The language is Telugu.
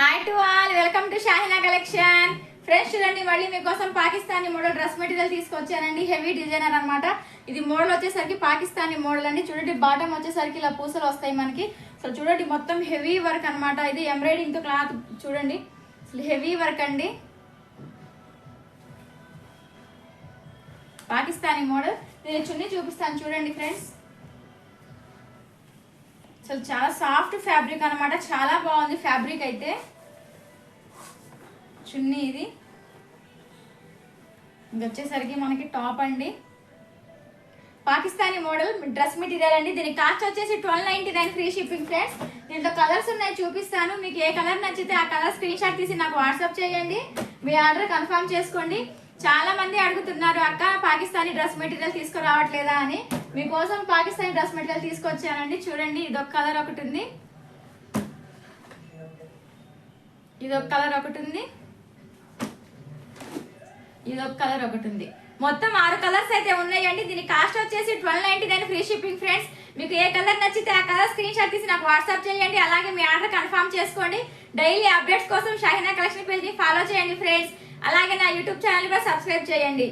Hi to all, welcome to Shahina collection. Friends చూడండి, మళ్ళీ మీకోసం పాకిస్తానీ మోడల్ డ్రెస్ మెటీరియల్ తీసుకొచ్చానండి. హెవీ డిజైనర్ అన్నమాట. ఇది మోడల్ వచ్చేసరికి పాకిస్తానీ మోడల్ అండి. చూడండి, బాటమ్ వచ్చేసరికి ఇలా పూసలు వస్తాయి మనకి. సో చూడండి, మొత్తం హెవీ వర్క్ అన్నమాట. ఇది ఎంబ్రాయిడింగ్ తో క్లాత్ చూడండి, అసలు హెవీ వర్క్ అండి. పాకిస్తానీ మోడల్. నేను చున్నీ చూపిస్తాను చూడండి ఫ్రెండ్స్. అసలు చాలా సాఫ్ట్ ఫ్యాబ్రిక్ అన్నమాట, చాలా బాగుంది ఫ్యాబ్రిక్ అయితే. చున్నీ ఇది వచ్చేసరికి మనకి టాప్ అండి. పాకిస్తానీ మోడల్ డ్రెస్ మెటీరియల్ అండి. దీని కాస్ట్ వచ్చేసి 1299 ఫ్రీ షిప్పింగ్ ఫ్రెండ్స్. దీంట్లో కలర్స్ ఉన్నాయి, చూపిస్తాను. మీకు ఏ కలర్ నచ్చితే ఆ కలర్ స్క్రీన్ షాట్ తీసి నాకు వాట్సాప్ చేయండి. మీ ఆర్డర్ కన్ఫర్మ్ చేసుకోండి. చాలా మంది అడుగుతున్నారు, అక్క పాకిస్తానీ డ్రెస్ మెటీరియల్ తీసుకురావట్లేదా అని. మీకోసం పాకిస్తానీ డ్రెస్ మెటీరియల్ తీసుకొచ్చానండి. చూడండి, ఇదొక కలర్ ఒకటి ఉంది, ఇదొక కలర్ ఒకటి ఉంది, ఇదొక కలర్ ఒకటి ఉంది. మొత్తం 6 కలర్స్ అయితే ఉన్నాయండి. దీని కాస్ట్ వచ్చేసి 1299 ఫ్రీ షిప్పింగ్ ఫ్రెండ్స్. మీకు ఏ కలర్ నచ్చితే ఆ కలర్ స్క్రీన్ షాట్ తీసి నాకు వాట్సాప్ చేయండి. అలాగే మీ ఆర్డర్ కన్ఫర్మ్ చేసుకోండి. డైలీ అప్డేట్స్ కోసం షాహినా కలెక్షన్ పేజ్ ని ఫాలో చేయండి ఫ్రెండ్స్. అలాగే నా యూట్యూబ్ ఛానల్ కూడా సబ్స్క్రైబ్ చేయండి.